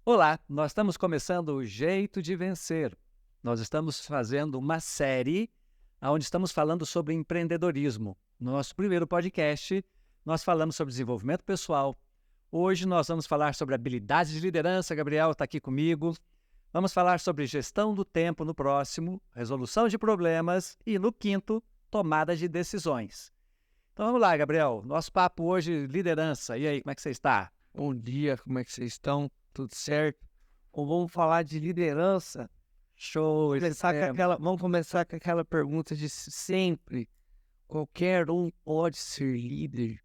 Olá, nós estamos começando o Jeito de Vencer. Nós estamos fazendo uma série onde estamos falando sobre empreendedorismo. No nosso primeiro podcast, nós falamos sobre desenvolvimento pessoal. Hoje nós vamos falar sobre habilidades de liderança. Gabriel está aqui comigo. Vamos falar sobre gestão do tempo no próximo, resolução de problemas e, no quinto, tomada de decisões. Então vamos lá, Gabriel. Nosso papo hoje, liderança. E aí, como é que você está? Bom dia, como é que vocês estão? Tudo certo? Ou vamos falar de liderança? Show, esse tema. Vamos começar com aquela pergunta de sempre: qualquer um pode ser líder?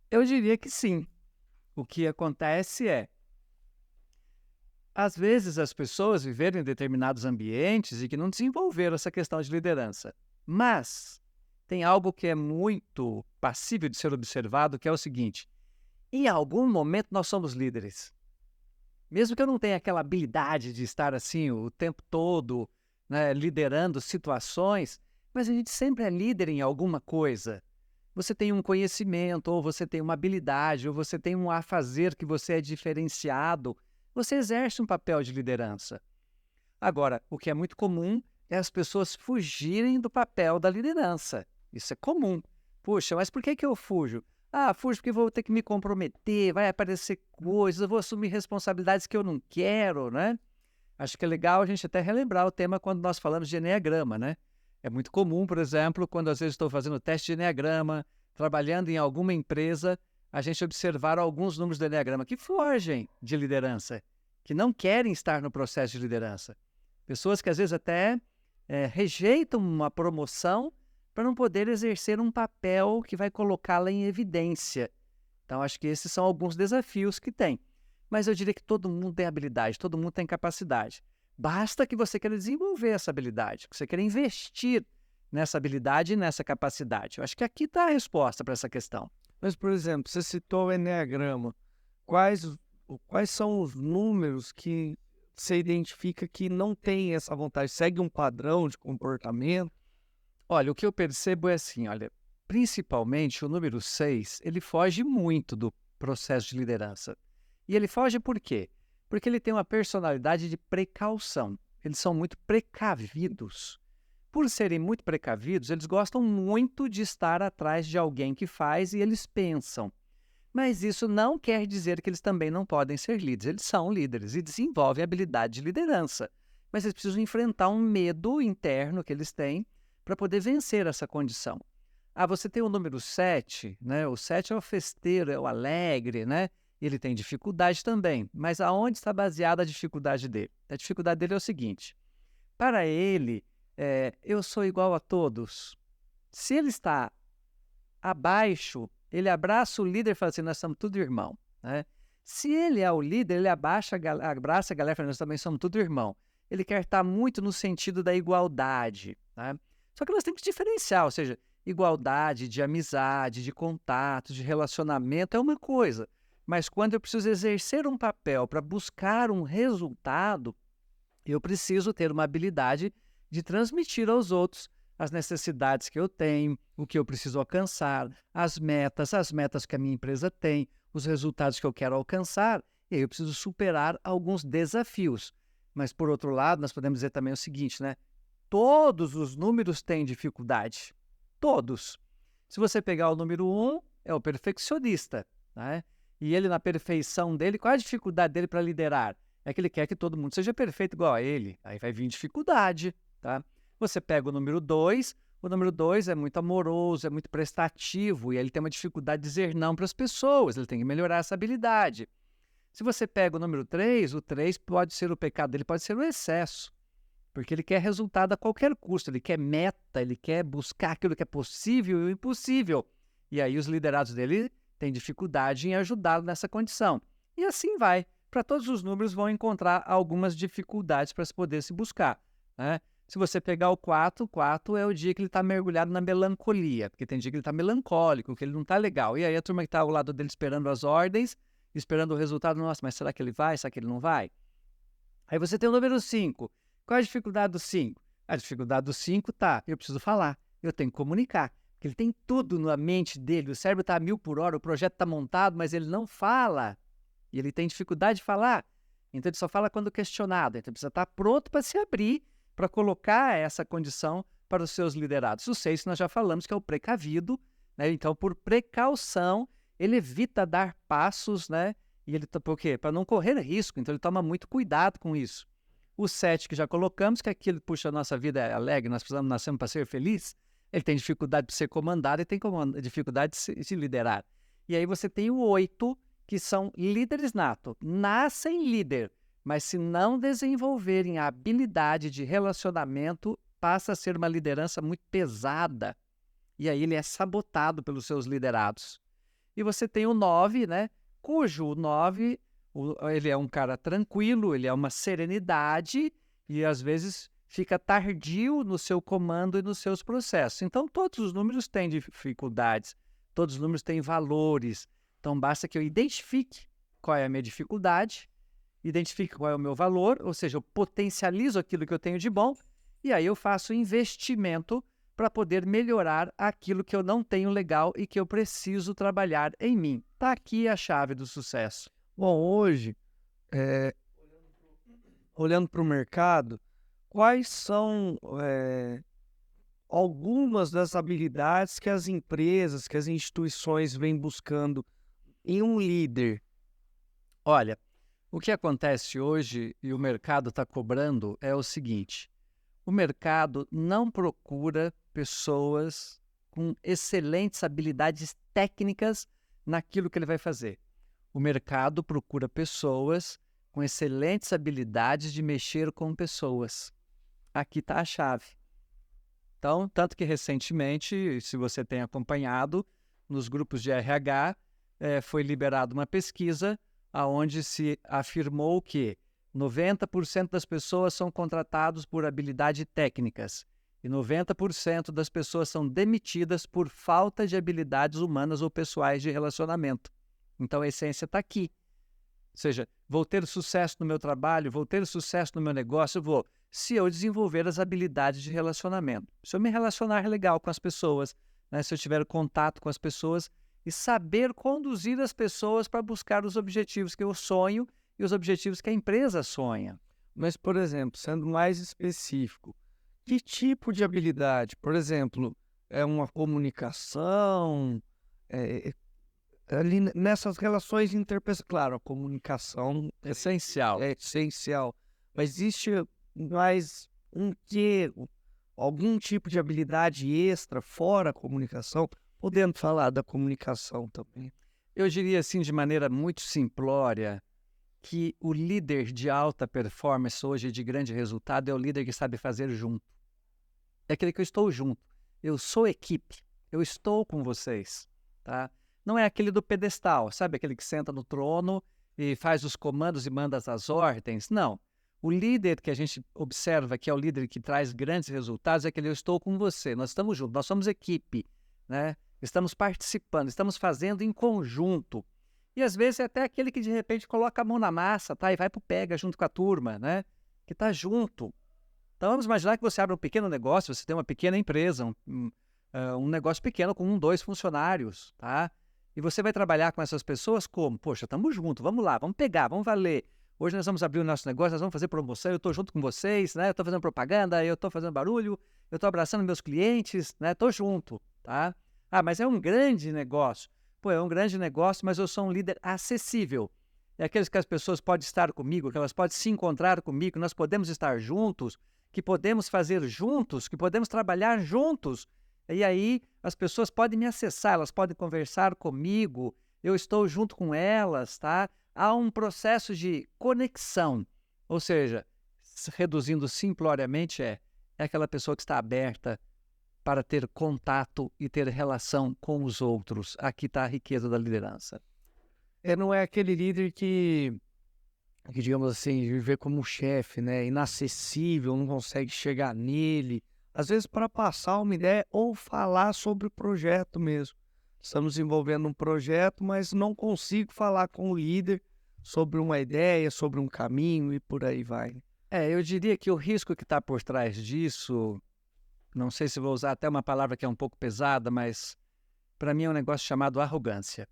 Eu diria que sim. O que acontece é, às vezes as pessoas viveram em determinados ambientes e que não desenvolveram essa questão de liderança. Mas tem algo que é muito passível de ser observado, que é o seguinte: em algum momento nós somos líderes. Mesmo que eu não tenha aquela habilidade de estar assim o tempo todo, né, liderando situações, mas a gente sempre é líder em alguma coisa. Você tem um conhecimento, ou você tem uma habilidade, ou você tem um a fazer que você é diferenciado, você exerce um papel de liderança. Agora, o que é muito comum é as pessoas fugirem do papel da liderança. Isso é comum. Puxa, mas por que eu fujo? Ah, fujo porque vou ter que me comprometer, vai aparecer coisas, eu vou assumir responsabilidades que eu não quero, né? Acho que é legal a gente até relembrar o tema quando nós falamos de eneagrama, né? É muito comum, por exemplo, quando às vezes estou fazendo teste de eneagrama, trabalhando em alguma empresa, a gente observar alguns números do eneagrama que fogem de liderança, que não querem estar no processo de liderança. Pessoas que às vezes até rejeitam uma promoção para não poder exercer um papel que vai colocá-la em evidência. Então, acho que esses são alguns desafios que tem. Mas eu diria que todo mundo tem habilidade, todo mundo tem capacidade. Basta que você queira desenvolver essa habilidade, que você queira investir nessa habilidade e nessa capacidade. Eu acho que aqui está a resposta para essa questão. Mas, por exemplo, você citou o Eneagrama. Quais são os números que você identifica que não tem essa vontade? Segue um padrão de comportamento? Olha, o que eu percebo é assim, olha, principalmente o número 6, ele foge muito do processo de liderança. E ele foge por quê? Porque ele tem uma personalidade de precaução. Eles são muito precavidos. Por serem muito precavidos, eles gostam muito de estar atrás de alguém que faz e eles pensam. Mas isso não quer dizer que eles também não podem ser líderes. Eles são líderes e desenvolvem habilidade de liderança. Mas eles precisam enfrentar um medo interno que eles têm para poder vencer essa condição. Ah, você tem o número 7, né? O 7 é o festeiro, é o alegre, né? Ele tem dificuldade também. Mas aonde está baseada a dificuldade dele? A dificuldade dele é o seguinte: para ele, eu sou igual a todos. Se ele está abaixo, ele abraça o líder e fala assim: nós somos tudo irmão. Né? Se ele é o líder, ele abraça a galera e fala: nós também somos tudo irmão. Ele quer estar muito no sentido da igualdade. Né? Só que nós temos que diferenciar, ou seja, igualdade de amizade, de contato, de relacionamento é uma coisa. Mas quando eu preciso exercer um papel para buscar um resultado, eu preciso ter uma habilidade de transmitir aos outros as necessidades que eu tenho, o que eu preciso alcançar, as metas que a minha empresa tem, os resultados que eu quero alcançar, e aí eu preciso superar alguns desafios. Mas, por outro lado, nós podemos dizer também o seguinte, né? Todos os números têm dificuldade. Todos. Se você pegar o número 1, é o perfeccionista, né? E ele, na perfeição dele, qual é a dificuldade dele para liderar? É que ele quer que todo mundo seja perfeito igual a ele. Aí vai vir dificuldade, tá? Você pega o número 2 é muito amoroso, é muito prestativo, e ele tem uma dificuldade de dizer não para as pessoas, ele tem que melhorar essa habilidade. Se você pega o 3 pode ser o pecado dele, pode ser o excesso, porque ele quer resultado a qualquer custo, ele quer meta, ele quer buscar aquilo que é possível e o impossível. E aí os liderados dele têm dificuldade em ajudá-lo nessa condição. E assim vai. Para todos os números vão encontrar algumas dificuldades para se poder se buscar. Né? Se você pegar o 4, o 4 é o dia que ele está mergulhado na melancolia, porque tem dia que ele está melancólico, que ele não está legal. E aí a turma que está ao lado dele esperando as ordens, esperando o resultado, nossa, mas será que ele vai? Será que ele não vai? Aí você tem o número 5. Qual é a dificuldade do 5? A dificuldade do 5 tá, eu preciso falar, eu tenho que comunicar. Porque ele tem tudo na mente dele, o cérebro está a 1000 por hora, o projeto está montado, mas ele não fala. e ele tem dificuldade de falar, então ele só fala quando questionado. Então ele precisa estar pronto para se abrir, para colocar essa condição para os seus liderados. O 6 nós já falamos que é o precavido, né? Então, por precaução, ele evita dar passos, né? E ele, por quê? Para não correr risco, então ele toma muito cuidado com isso. O 7 que já colocamos, que é aquilo que puxa a nossa vida é alegre, nós nascemos para ser feliz, ele tem dificuldade de ser comandado e tem dificuldade de liderar. E aí você tem o 8, que são líderes natos, nascem líder, mas se não desenvolverem a habilidade de relacionamento, passa a ser uma liderança muito pesada. E aí ele é sabotado pelos seus liderados. E você tem o 9, né? Cujo o 9, ele é um cara tranquilo, ele é uma serenidade e às vezes fica tardio no seu comando e nos seus processos. Então todos os números têm dificuldades, todos os números têm valores. Então basta que eu identifique qual é a minha dificuldade, identifique qual é o meu valor, ou seja, eu potencializo aquilo que eu tenho de bom e aí eu faço investimento para poder melhorar aquilo que eu não tenho legal e que eu preciso trabalhar em mim. Está aqui a chave do sucesso. Bom, hoje, olhando para o mercado, quais são algumas das habilidades que as empresas, que as instituições vêm buscando em um líder? Olha, o que acontece hoje e o mercado está cobrando é o seguinte: o mercado não procura pessoas com excelentes habilidades técnicas naquilo que ele vai fazer. O mercado procura pessoas com excelentes habilidades de mexer com pessoas. Aqui está a chave. Então, tanto que recentemente, se você tem acompanhado, nos grupos de RH, foi liberada uma pesquisa onde se afirmou que 90% das pessoas são contratados por habilidades técnicas e 90% das pessoas são demitidas por falta de habilidades humanas ou pessoais de relacionamento. Então, a essência está aqui. Ou seja, vou ter sucesso no meu trabalho, vou ter sucesso no meu negócio, se eu desenvolver as habilidades de relacionamento. Se eu me relacionar legal com as pessoas, né, se eu tiver contato com as pessoas e saber conduzir as pessoas para buscar os objetivos que eu sonho e os objetivos que a empresa sonha. Mas, por exemplo, sendo mais específico, que tipo de habilidade? Por exemplo, é uma comunicação? Ali nessas relações interpessoais, claro, a comunicação Essencial. é essencial, mas existe mais algum tipo de habilidade extra fora a comunicação? Podendo falar da comunicação também. Eu diria assim, de maneira muito simplória, que o líder de alta performance hoje, de grande resultado, é o líder que sabe fazer junto. É aquele que eu estou junto. Eu sou equipe. Eu estou com vocês. Tá? Não é aquele do pedestal, sabe? Aquele que senta no trono e faz os comandos e manda as ordens. Não. O líder que a gente observa, que é o líder que traz grandes resultados, é aquele eu estou com você. Nós estamos juntos, nós somos equipe, né? Estamos participando, estamos fazendo em conjunto. E às vezes é até aquele que de repente coloca a mão na massa, tá? E vai pro pega junto com a turma, né? Que está junto. Então vamos imaginar que você abre um pequeno negócio, você tem uma pequena empresa, um negócio pequeno com 1, 2 funcionários, tá? E você vai trabalhar com essas pessoas como? Poxa, estamos juntos, vamos lá, vamos pegar, vamos valer. Hoje nós vamos abrir o nosso negócio, nós vamos fazer promoção, eu estou junto com vocês, né? Eu estou fazendo propaganda, eu estou fazendo barulho, eu estou abraçando meus clientes, né? Estou junto, tá? Ah, mas é um grande negócio. Pô, é um grande negócio, mas eu sou um líder acessível. É aqueles que as pessoas podem estar comigo, que elas podem se encontrar comigo, que nós podemos estar juntos, que podemos fazer juntos, que podemos trabalhar juntos. E aí as pessoas podem me acessar, elas podem conversar comigo, eu estou junto com elas, tá? Há um processo de conexão. Ou seja, reduzindo simploriamente, é aquela pessoa que está aberta para ter contato e ter relação com os outros. Aqui está a riqueza da liderança. Não é aquele líder que, digamos assim, viver como chefe, né? Inacessível, não consegue chegar nele. Às vezes para passar uma ideia ou falar sobre o projeto mesmo. Estamos desenvolvendo um projeto, mas não consigo falar com o líder sobre uma ideia, sobre um caminho e por aí vai. Eu diria que o risco que está por trás disso, não sei se vou usar até uma palavra que é um pouco pesada, mas para mim é um negócio chamado arrogância.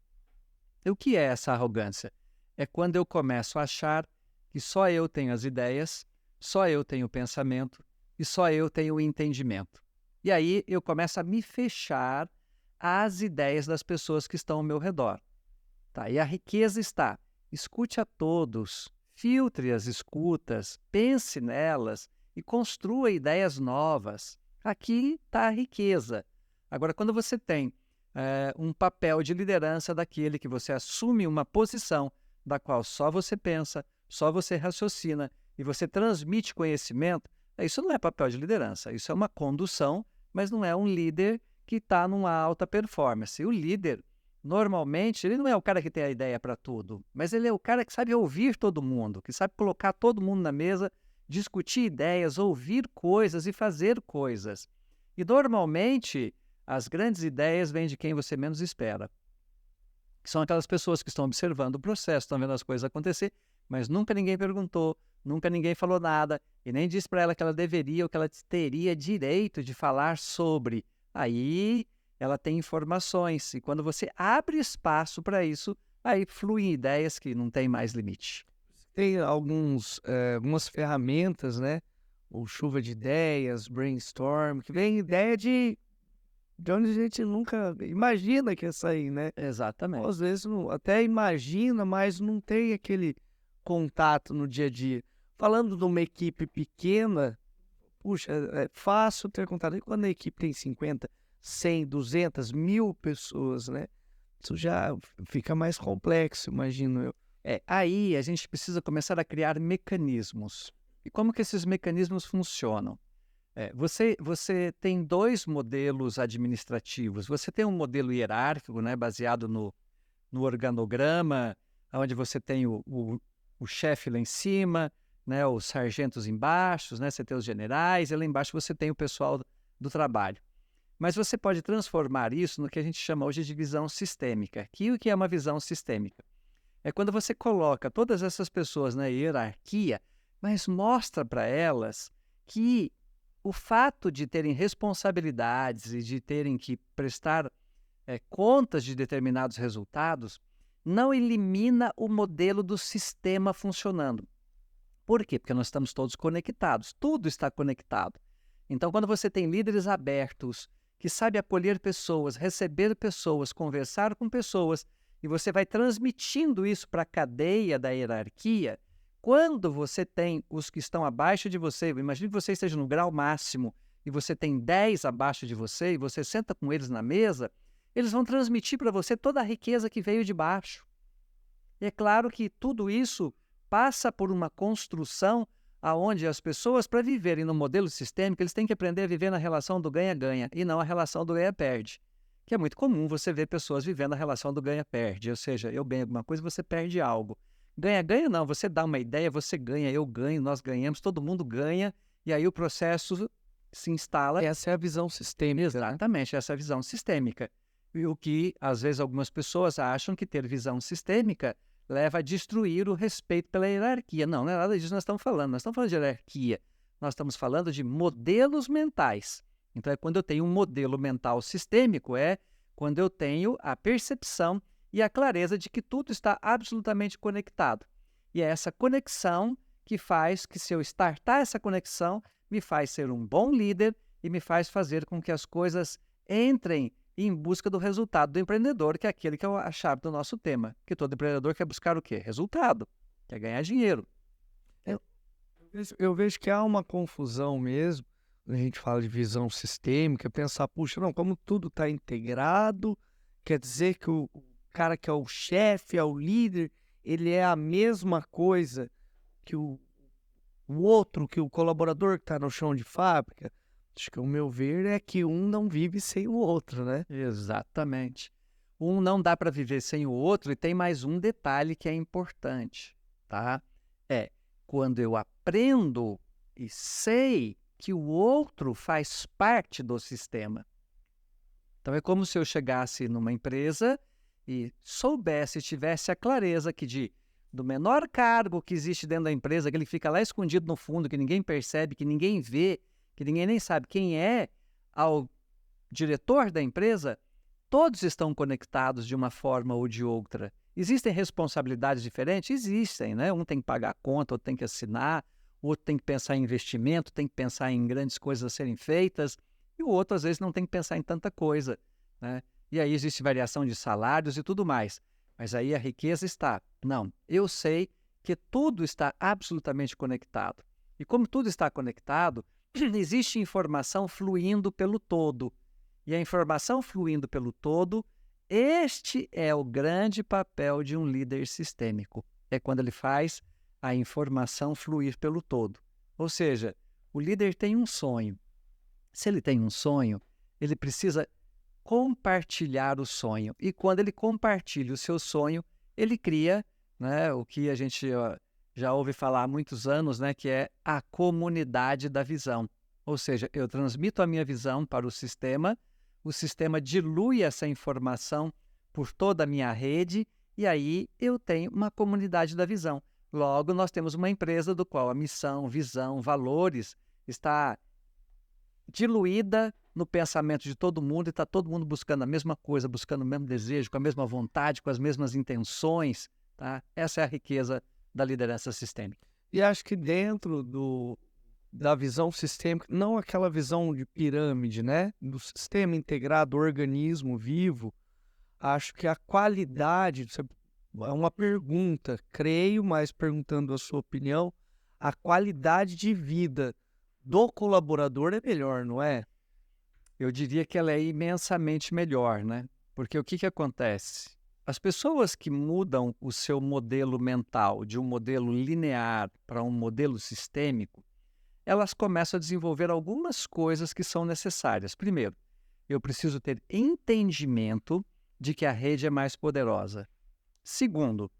E o que é essa arrogância? É quando eu começo a achar que só eu tenho as ideias, só eu tenho o pensamento e só eu tenho o entendimento. E aí eu começo a me fechar às ideias das pessoas que estão ao meu redor. Tá? E a riqueza está: escute a todos, filtre as escutas, pense nelas e construa ideias novas. Aqui está a riqueza. Agora, quando você tem um papel de liderança daquele que você assume uma posição da qual só você pensa, só você raciocina e você transmite conhecimento, isso não é papel de liderança, isso é uma condução, mas não é um líder que está numa alta performance. O líder, normalmente, ele não é o cara que tem a ideia para tudo, mas ele é o cara que sabe ouvir todo mundo, que sabe colocar todo mundo na mesa, discutir ideias, ouvir coisas e fazer coisas. E, normalmente, as grandes ideias vêm de quem você menos espera. Que são aquelas pessoas que estão observando o processo, estão vendo as coisas acontecer, mas nunca ninguém perguntou, nunca ninguém falou nada e nem disse para ela que ela deveria ou que ela teria direito de falar sobre. Aí ela tem informações e quando você abre espaço para isso, aí fluem ideias que não tem mais limite. Tem algumas ferramentas, né? Ou chuva de ideias, brainstorm, que vem ideia de onde a gente nunca imagina que ia sair, né? Ou Exatamente. às vezes até imagina, mas não tem aquele contato no dia a dia. Falando de uma equipe pequena, puxa, é fácil ter contato. E quando a equipe tem 50, 100, 200, 1000 pessoas, né? Isso já fica mais complexo, imagino eu. Aí a gente precisa começar a criar mecanismos. E como que esses mecanismos funcionam? Você tem dois modelos administrativos. Você tem um modelo hierárquico, né, baseado no organograma, onde você tem o chefe lá em cima, né, os sargentos embaixo, né, você tem os generais, e lá embaixo você tem o pessoal do trabalho. Mas você pode transformar isso no que a gente chama hoje de visão sistêmica. O que é uma visão sistêmica? É quando você coloca todas essas pessoas na hierarquia, mas mostra para elas que o fato de terem responsabilidades e de terem que prestar contas de determinados resultados não elimina o modelo do sistema funcionando. Por quê? Porque nós estamos todos conectados, tudo está conectado. Então, quando você tem líderes abertos, que sabem acolher pessoas, receber pessoas, conversar com pessoas, e você vai transmitindo isso para a cadeia da hierarquia, quando você tem os que estão abaixo de você, imagine que você esteja no grau máximo e você tem 10 abaixo de você e você senta com eles na mesa, eles vão transmitir para você toda a riqueza que veio de baixo. E é claro que tudo isso passa por uma construção aonde as pessoas, para viverem no modelo sistêmico, eles têm que aprender a viver na relação do ganha-ganha e não a relação do ganha-perde. Que é muito comum você ver pessoas vivendo a relação do ganha-perde, ou seja, eu ganho alguma coisa, você perde algo. Ganha-ganha não, você dá uma ideia, você ganha, eu ganho, nós ganhamos, todo mundo ganha, e aí o processo se instala. Essa é a visão sistêmica, né? Exatamente, essa é a visão sistêmica. E o que, às vezes, algumas pessoas acham que ter visão sistêmica leva a destruir o respeito pela hierarquia. Não, não é nada disso que nós estamos falando. Nós estamos falando de hierarquia. Nós estamos falando de modelos mentais. Então, é quando eu tenho um modelo mental sistêmico, é quando eu tenho a percepção e a clareza de que tudo está absolutamente conectado. E é essa conexão que faz que, se eu startar essa conexão, me faz ser um bom líder e me faz fazer com que as coisas entrem em busca do resultado do empreendedor, que é aquele que é a chave do nosso tema. Que todo empreendedor quer buscar o quê? Resultado, quer ganhar dinheiro. Eu vejo que há uma confusão mesmo, quando a gente fala de visão sistêmica, pensar, puxa, não, como tudo está integrado, quer dizer que o cara que é o chefe, é o líder, ele é a mesma coisa que o outro, que o colaborador que está no chão de fábrica. Acho que o meu ver é que um não vive sem o outro, né? Exatamente. Um não dá para viver sem o outro e tem mais um detalhe que é importante, tá? Quando eu aprendo e sei que o outro faz parte do sistema. Então, é como se eu chegasse numa empresa e soubesse, tivesse a clareza que do menor cargo que existe dentro da empresa, que ele fica lá escondido no fundo, que ninguém percebe, que ninguém vê, que ninguém nem sabe quem é, ao diretor da empresa, todos estão conectados de uma forma ou de outra. Existem responsabilidades diferentes? Existem, né? Um tem que pagar a conta, outro tem que assinar, o outro tem que pensar em investimento, tem que pensar em grandes coisas a serem feitas, e o outro, às vezes, não tem que pensar em tanta coisa, né? E aí existe variação de salários e tudo mais. Mas aí a riqueza está. Não, eu sei que tudo está absolutamente conectado. E como tudo está conectado, existe informação fluindo pelo todo. E a informação fluindo pelo todo, este é o grande papel de um líder sistêmico. É quando ele faz a informação fluir pelo todo. Ou seja, o líder tem um sonho. Se ele tem um sonho, ele precisa compartilhar o sonho. E quando ele compartilha o seu sonho, ele cria, né, o que a gente já ouve falar há muitos anos, né, que é a comunidade da visão. Ou seja, eu transmito a minha visão para o sistema dilui essa informação por toda a minha rede e aí eu tenho uma comunidade da visão. Logo, nós temos uma empresa do qual a missão, visão, valores está diluída no pensamento de todo mundo e está todo mundo buscando a mesma coisa, buscando o mesmo desejo, com a mesma vontade, com as mesmas intenções. Tá? Essa é a riqueza da liderança sistêmica. E acho que dentro da visão sistêmica, não aquela visão de pirâmide, né? Do sistema integrado, organismo vivo, acho que a qualidade, é uma pergunta, creio, mas perguntando a sua opinião, a qualidade de vida do colaborador é melhor, não é? Eu diria que ela é imensamente melhor, né? Porque o que acontece? As pessoas que mudam o seu modelo mental de um modelo linear para um modelo sistêmico, elas começam a desenvolver algumas coisas que são necessárias. Primeiro, eu preciso ter entendimento de que a rede é mais poderosa. Segundo,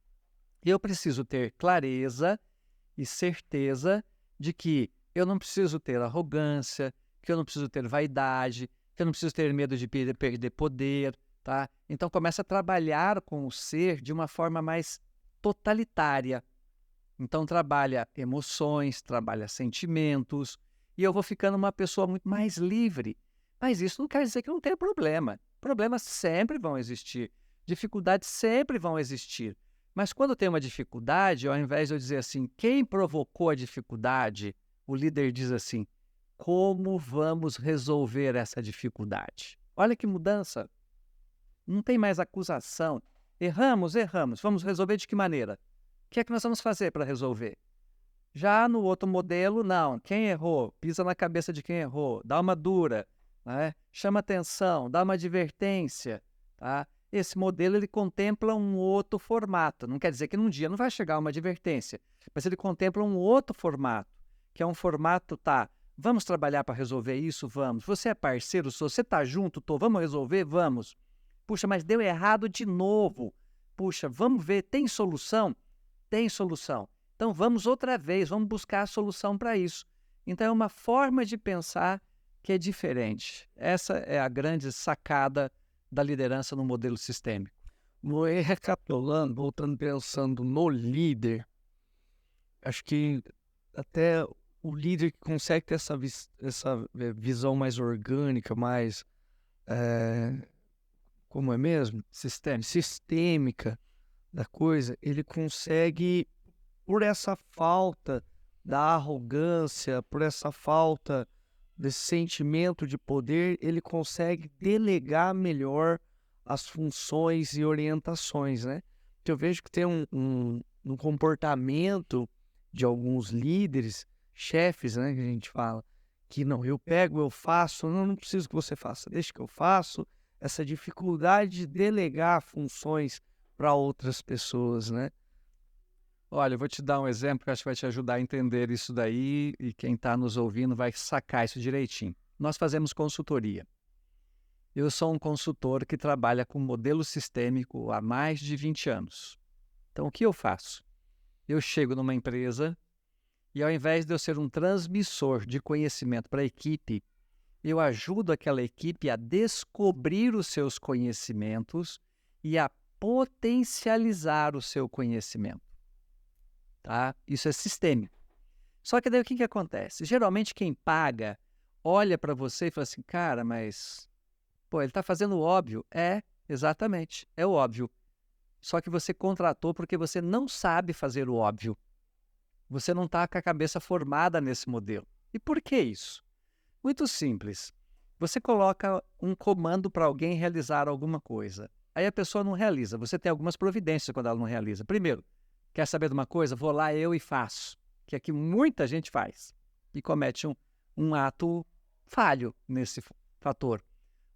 eu preciso ter clareza e certeza de que eu não preciso ter arrogância, que eu não preciso ter vaidade, que eu não preciso ter medo de perder poder, tá? Então começa a trabalhar com o ser de uma forma mais totalitária. Então trabalha emoções, trabalha sentimentos, e eu vou ficando uma pessoa muito mais livre. Mas isso não quer dizer que não tenha problema. Problemas sempre vão existir, dificuldades sempre vão existir. Mas quando tem uma dificuldade, ao invés de eu dizer assim, quem provocou a dificuldade, o líder diz assim, como vamos resolver essa dificuldade? Olha que mudança. Não tem mais acusação. Erramos, vamos resolver de que maneira? O que é que nós vamos fazer para resolver? Já no outro modelo, não. Quem errou? Pisa na cabeça de quem errou. Dá uma dura, né? Chama atenção, dá uma advertência. Tá? Esse modelo ele contempla um outro formato. Não quer dizer que num dia não vai chegar uma advertência, mas ele contempla um outro formato, que é um formato, tá, vamos trabalhar para resolver isso? Vamos. Você é parceiro? Você está junto? Tô. Vamos resolver? Vamos. Puxa, mas deu errado de novo. Puxa, vamos ver, tem solução? Tem solução. Então vamos outra vez, vamos buscar a solução para isso. Então é uma forma de pensar que é diferente. Essa é a grande sacada da liderança no modelo sistêmico. Recapitulando, voltando pensando no líder, acho que até o líder que consegue ter essa visão mais orgânica, mais, como é mesmo? Sistêmica da coisa, ele consegue, por essa falta da arrogância, por essa falta desse sentimento de poder, ele consegue delegar melhor as funções e orientações, né? Eu vejo que tem um comportamento de alguns líderes, chefes, né, que a gente fala, que não, eu pego, eu faço, não preciso que você faça, deixa que eu faço, essa dificuldade de delegar funções para outras pessoas, né? Olha, eu vou te dar um exemplo que acho que vai te ajudar a entender isso daí e quem está nos ouvindo vai sacar isso direitinho. Nós fazemos consultoria. Eu sou um consultor que trabalha com modelo sistêmico há mais de 20 anos. Então, o que eu faço? Eu chego numa empresa e, ao invés de eu ser um transmissor de conhecimento para a equipe, eu ajudo aquela equipe a descobrir os seus conhecimentos e a potencializar o seu conhecimento. Tá? Isso é sistêmico. Só que daí o que acontece? Geralmente quem paga olha para você e fala assim, cara, mas pô, ele está fazendo o óbvio. É, exatamente, é o óbvio. só que você contratou porque você não sabe fazer o óbvio. Você não está com a cabeça formada nesse modelo. E por que isso? Muito simples. Você coloca um comando para alguém realizar alguma coisa. Aí a pessoa não realiza. Você tem algumas providências quando ela não realiza. Primeiro, quer saber de uma coisa? Vou lá eu e faço. Que aqui muita gente faz e comete um ato falho nesse fator.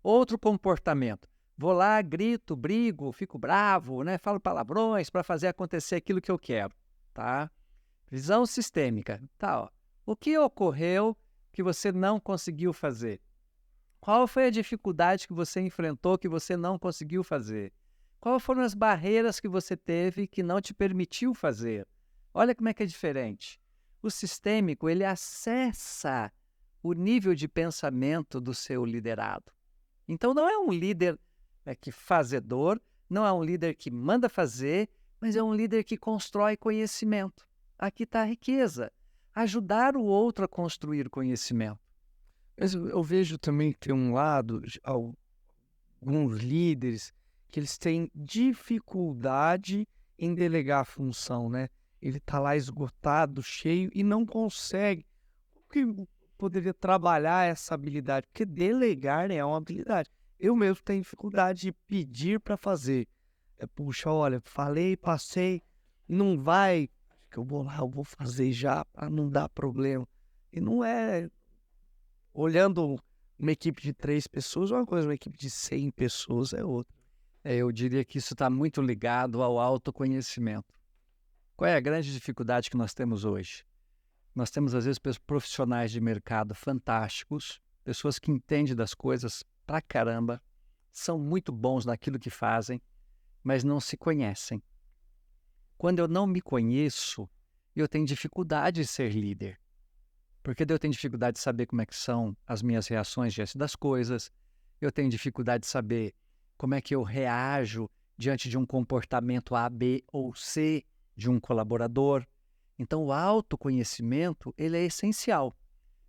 Outro comportamento. Vou lá, grito, brigo, fico bravo, né? Falo palavrões para fazer acontecer aquilo que eu quero. Tá? Visão sistêmica. Tá, ó. O que ocorreu que você não conseguiu fazer? Qual foi a dificuldade que você enfrentou que você não conseguiu fazer? Quais foram as barreiras que você teve que não te permitiu fazer? Olha como é que é diferente. O sistêmico, ele acessa o nível de pensamento do seu liderado. Então, não é um líder que fazedor, não é um líder que manda fazer, mas é um líder que constrói conhecimento. Aqui está a riqueza. Ajudar o outro a construir conhecimento. Mas eu vejo também que tem um lado, alguns líderes, que eles têm dificuldade em delegar a função, né? Ele tá lá esgotado, cheio e não consegue. Como que poderia trabalhar essa habilidade? Porque delegar é uma habilidade. Eu mesmo tenho dificuldade de pedir para fazer. Puxa, olha, falei, passei, não vai, que eu vou lá, eu vou fazer já para não dar problema. E não é olhando uma equipe de 3 pessoas, uma coisa, uma equipe de 100 pessoas é outra. Eu diria que isso está muito ligado ao autoconhecimento. Qual é a grande dificuldade que nós temos hoje? Nós temos, às vezes, profissionais de mercado fantásticos, pessoas que entendem das coisas pra caramba, são muito bons naquilo que fazem, mas não se conhecem. Quando eu não me conheço, eu tenho dificuldade de ser líder. Porque daí eu tenho dificuldade de saber como é que são as minhas reações diante das coisas, eu tenho dificuldade de saber como é que eu reajo diante de um comportamento A, B ou C de um colaborador. Então, o autoconhecimento, ele é essencial.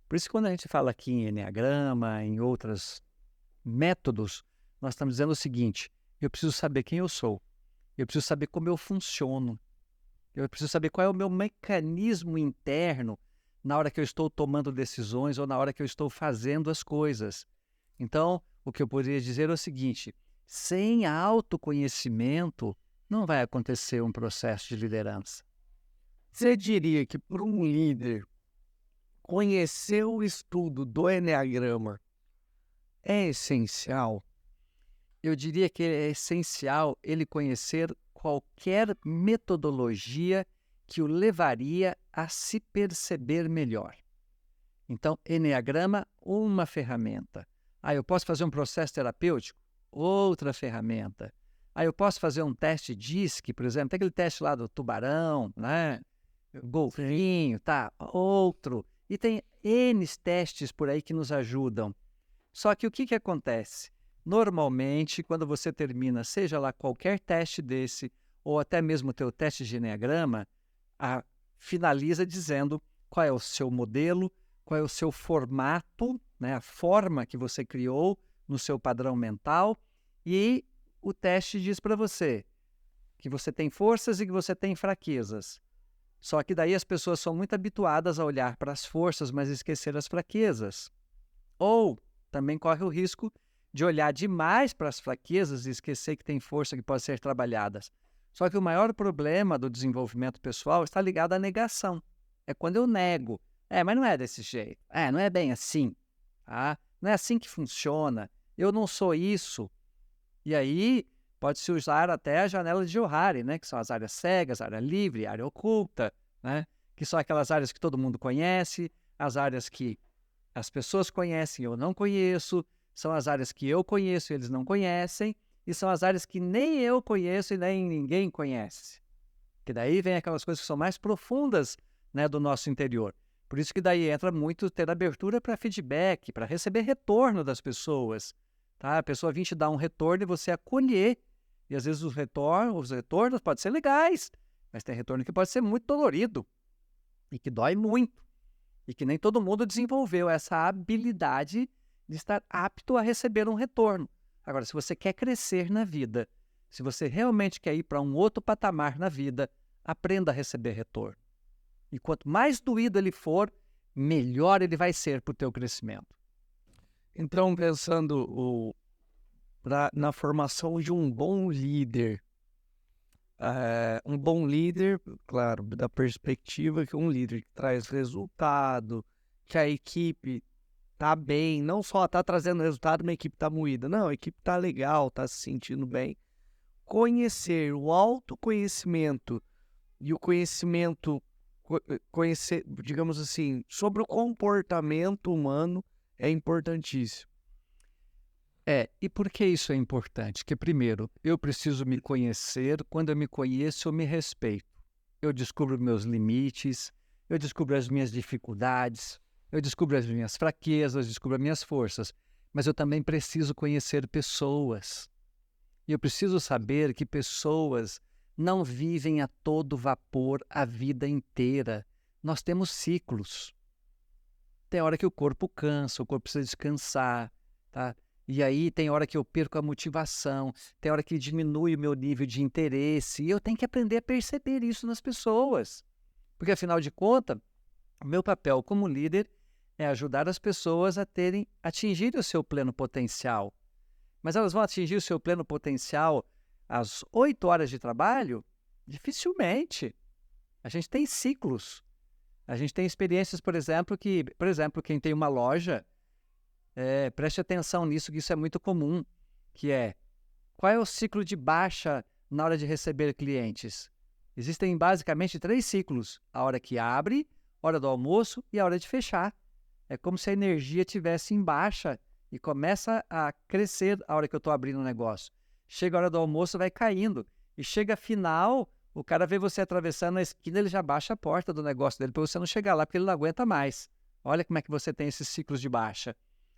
Por isso, quando a gente fala aqui em eneagrama, em outros métodos, nós estamos dizendo o seguinte: eu preciso saber quem eu sou, eu preciso saber como eu funciono, eu preciso saber qual é o meu mecanismo interno na hora que eu estou tomando decisões ou na hora que eu estou fazendo as coisas. Então, o que eu poderia dizer é o seguinte: sem autoconhecimento, não vai acontecer um processo de liderança. Você diria que para um líder conhecer o estudo do eneagrama é essencial? Eu diria que é essencial ele conhecer qualquer metodologia que o levaria a se perceber melhor. Então, eneagrama, uma ferramenta. Eu posso fazer um processo terapêutico? Outra ferramenta. Eu posso fazer um teste DISC, por exemplo, tem aquele teste lá do tubarão, né? Golfinho, tá? Outro. E tem N testes por aí que nos ajudam. Só que o que acontece? Normalmente, quando você termina, seja lá qualquer teste desse, ou até mesmo o teu teste de eneagrama, finaliza dizendo qual é o seu modelo, qual é o seu formato, né, a forma que você criou no seu padrão mental, e o teste diz para você que você tem forças e que você tem fraquezas. Só que daí as pessoas são muito habituadas a olhar para as forças, mas esquecer as fraquezas. Ou também corre o risco de olhar demais para as fraquezas e esquecer que tem força que pode ser trabalhadas. Só que o maior problema do desenvolvimento pessoal está ligado à negação. É quando eu nego. Mas não é desse jeito. Não é bem assim. Tá? Não é assim que funciona. Eu não sou isso. E aí pode-se usar até a janela de Johari, né? Que são as áreas cegas, área livre, área oculta, né? Que são aquelas áreas que todo mundo conhece, as áreas que as pessoas conhecem e eu não conheço, são as áreas que eu conheço e eles não conhecem, e são as áreas que nem eu conheço e nem ninguém conhece. Que daí vem aquelas coisas que são mais profundas, né, do nosso interior. Por isso que daí entra muito ter abertura para feedback, para receber retorno das pessoas. Tá? A pessoa vir te dar um retorno e você acolher. E às vezes os retornos podem ser legais, mas tem retorno que pode ser muito dolorido e que dói muito. E que nem todo mundo desenvolveu essa habilidade de estar apto a receber um retorno. Agora, se você quer crescer na vida, Se você realmente quer ir para um outro patamar na vida, aprenda a receber retorno. E quanto mais doído ele for, melhor ele vai ser para o teu crescimento. Então, pensando na formação de um bom líder, claro, da perspectiva que um líder que traz resultado, que a equipe tá bem, não só tá trazendo resultado, mas a equipe tá moída. Não, a equipe tá legal, tá se sentindo bem. Conhecer o autoconhecimento e o conhecimento, conhecer, digamos assim, sobre o comportamento humano é importantíssimo. E por que isso é importante? Que primeiro, eu preciso me conhecer, quando eu me conheço, eu me respeito. Eu descubro meus limites, eu descubro as minhas dificuldades, eu descubro as minhas fraquezas, descubro as minhas forças. Mas eu também preciso conhecer pessoas. E eu preciso saber que pessoas não vivem a todo vapor a vida inteira. Nós temos ciclos. Tem hora que o corpo cansa, o corpo precisa descansar, tá? E aí tem hora que eu perco a motivação, tem hora que diminui o meu nível de interesse, e eu tenho que aprender a perceber isso nas pessoas. Porque, afinal de contas, o meu papel como líder é ajudar as pessoas a atingirem o seu pleno potencial. Mas elas vão atingir o seu pleno potencial às 8 horas de trabalho? Dificilmente. A gente tem ciclos. A gente tem experiências, por exemplo, quem tem uma loja, preste atenção nisso, que isso é muito comum, que é, qual é o ciclo de baixa na hora de receber clientes? Existem basicamente 3 ciclos: a hora que abre, a hora do almoço e a hora de fechar. É como se a energia estivesse em baixa e começa a crescer a hora que eu estou abrindo o negócio. Chega a hora do almoço, vai caindo. E chega a final, o cara vê você atravessando a esquina, ele já baixa a porta do negócio dele para você não chegar lá, porque ele não aguenta mais. Olha como é que você tem esses ciclos de baixa.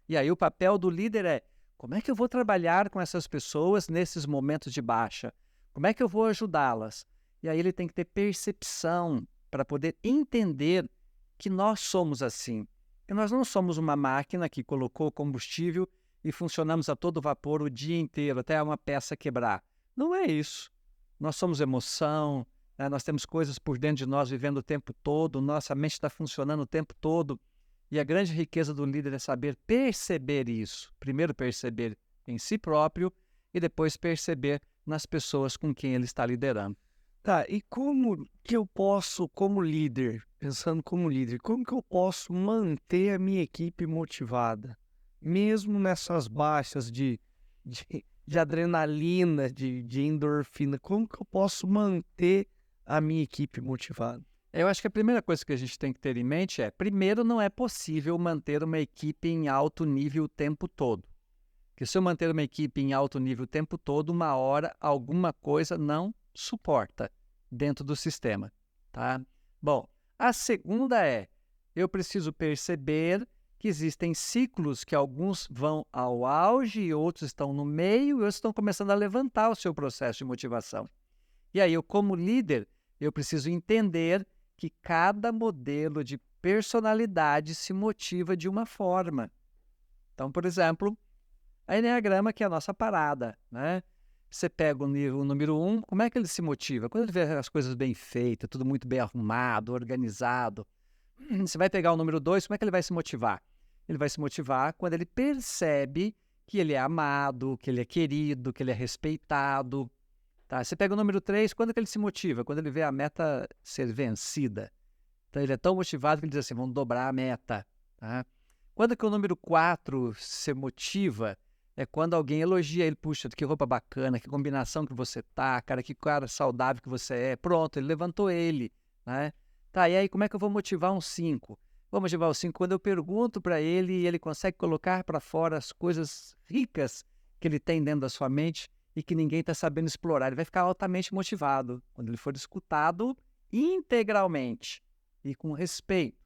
E aí o papel do líder é, como é que eu vou trabalhar com essas pessoas nesses momentos de baixa? Como é que eu vou ajudá-las? E aí ele tem que ter percepção para poder entender que nós somos assim. Que nós não somos uma máquina que colocou combustível e funcionamos a todo vapor o dia inteiro, até uma peça quebrar. Não é isso. Nós somos emoção, né? Nós temos coisas por dentro de nós vivendo o tempo todo, nossa mente está funcionando o tempo todo. E a grande riqueza do líder é saber perceber isso. Primeiro perceber em si próprio e depois perceber nas pessoas com quem ele está liderando. Tá, e como que eu posso, como líder, pensando como líder, como que eu posso manter a minha equipe motivada? Mesmo nessas baixas de adrenalina, de endorfina, como que eu posso manter a minha equipe motivada? Eu acho que a primeira coisa que a gente tem que ter em mente é, primeiro, não é possível manter uma equipe em alto nível o tempo todo. Porque se eu manter uma equipe em alto nível o tempo todo, uma hora alguma coisa não suporta dentro do sistema, tá? Bom, a segunda é, eu preciso perceber que existem ciclos que alguns vão ao auge e outros estão no meio e outros estão começando a levantar o seu processo de motivação. E aí, eu como líder, eu preciso entender que cada modelo de personalidade se motiva de uma forma. Então, por exemplo, a Enneagrama, que é a nossa parada, né? Você pega o número 1, como é que ele se motiva? Quando ele vê as coisas bem feitas, tudo muito bem arrumado, organizado. Você vai pegar o número 2, como é que ele vai se motivar? Ele vai se motivar quando ele percebe que ele é amado, que ele é querido, que ele é respeitado. Tá? Você pega o número 3, quando que ele se motiva? Quando ele vê a meta ser vencida. Então ele é tão motivado que ele diz assim, vamos dobrar a meta. Tá? Quando que o número 4 se motiva? É quando alguém elogia ele, puxa, que roupa bacana, que combinação que você tá, cara, que cara saudável que você é. Pronto, ele levantou ele, né? Tá, e aí como é que eu vou motivar um 5? Vou motivar o 5 quando eu pergunto para ele e ele consegue colocar para fora as coisas ricas que ele tem dentro da sua mente e que ninguém está sabendo explorar. Ele vai ficar altamente motivado quando ele for escutado integralmente e com respeito.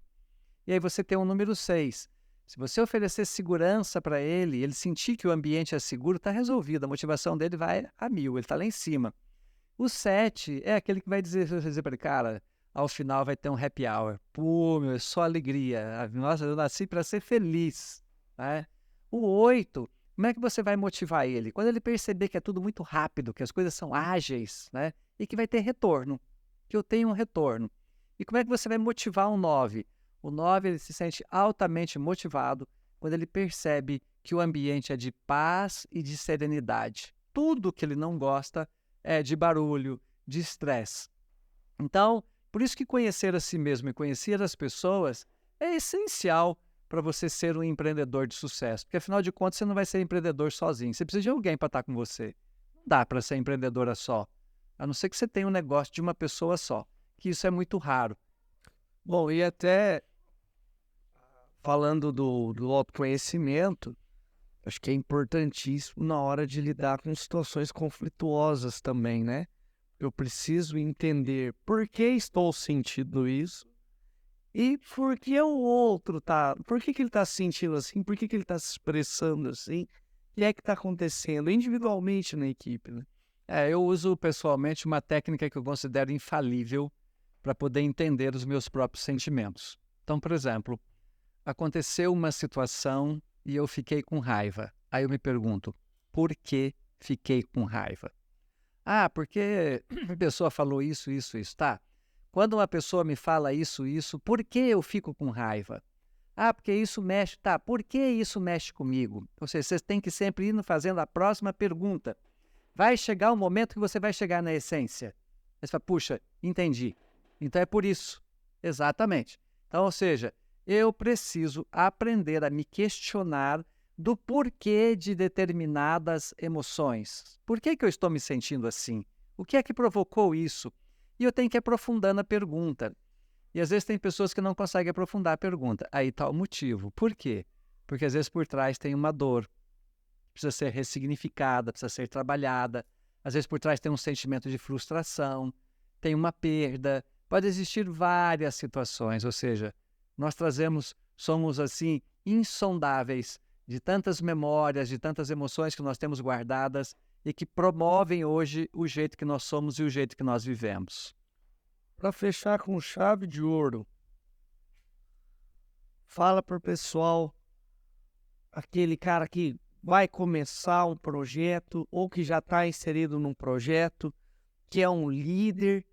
E aí você tem o número 6. Se você oferecer segurança para ele, ele sentir que o ambiente é seguro, está resolvido. A motivação dele vai a 1000, ele está lá em cima. O 7 é aquele que vai dizer para ele, cara, ao final vai ter um happy hour. Pô, meu, é só alegria. Nossa, eu nasci para ser feliz. Né? O 8 Como é que você vai motivar ele? Quando ele perceber que é tudo muito rápido, que as coisas são ágeis, né? E que vai ter retorno, que eu tenho um retorno. E como é que você vai motivar um 9? O 9 ele se sente altamente motivado quando ele percebe que o ambiente é de paz e de serenidade. Tudo que ele não gosta é de barulho, de estresse. Então, por isso que conhecer a si mesmo e conhecer as pessoas é essencial para você ser um empreendedor de sucesso. Porque, afinal de contas, você não vai ser empreendedor sozinho. Você precisa de alguém para estar com você. Não dá para ser empreendedora só. A não ser que você tenha um negócio de uma pessoa só, que isso é muito raro. Bom, e até falando do autoconhecimento, acho que é importantíssimo na hora de lidar com situações conflituosas também, né? Eu preciso entender por que estou sentindo isso e por que o outro tá. Por que ele está se sentindo assim? Por que ele está se expressando assim? O que é que está acontecendo individualmente na equipe, né? Eu uso pessoalmente uma técnica que eu considero infalível para poder entender os meus próprios sentimentos. Então, por exemplo, aconteceu uma situação e eu fiquei com raiva. Aí eu me pergunto, por que fiquei com raiva? Ah, porque a pessoa falou isso, isso, isso, tá? Quando uma pessoa me fala isso, isso, por que eu fico com raiva? Ah, porque isso mexe, tá? Por que isso mexe comigo? Ou seja, vocês têm que sempre ir fazendo a próxima pergunta. Vai chegar um momento que você vai chegar na essência. Você fala, puxa, entendi. Então é por isso. Exatamente. Então, ou seja, eu preciso aprender a me questionar do porquê de determinadas emoções. Por que eu estou me sentindo assim? O que é que provocou isso? E eu tenho que ir aprofundando a pergunta. E às vezes tem pessoas que não conseguem aprofundar a pergunta. Aí está o motivo. Por quê? Porque às vezes por trás tem uma dor. Precisa ser ressignificada, precisa ser trabalhada. Às vezes por trás tem um sentimento de frustração, tem uma perda. Pode existir várias situações, ou seja, nós somos assim, insondáveis de tantas memórias, de tantas emoções que nós temos guardadas e que promovem hoje o jeito que nós somos e o jeito que nós vivemos. Para fechar com chave de ouro, fala para o pessoal, aquele cara que vai começar um projeto ou que já está inserido num projeto, que é um líder,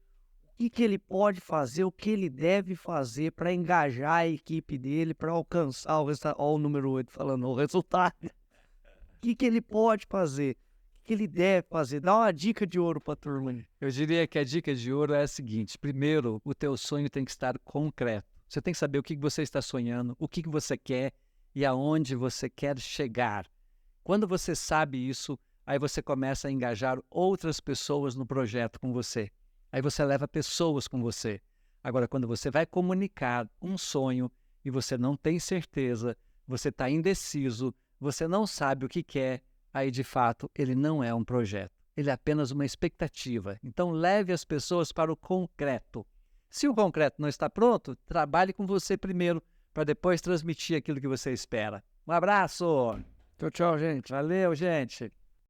o que ele pode fazer, o que ele deve fazer para engajar a equipe dele, para alcançar o resultado. Olha o número 8 falando o resultado. O que ele pode fazer? O que ele deve fazer? Dá uma dica de ouro para a turma. Eu diria que a dica de ouro é a seguinte: primeiro, o teu sonho tem que estar concreto. Você tem que saber o que você está sonhando, o que você quer e aonde você quer chegar. Quando você sabe isso, aí você começa a engajar outras pessoas no projeto com você. Aí você leva pessoas com você. Agora, quando você vai comunicar um sonho e você não tem certeza, você está indeciso, você não sabe o que quer, aí de fato ele não é um projeto. Ele é apenas uma expectativa. Então leve as pessoas para o concreto. Se o concreto não está pronto, trabalhe com você primeiro para depois transmitir aquilo que você espera. Um abraço! Tchau, tchau, gente. Valeu, gente!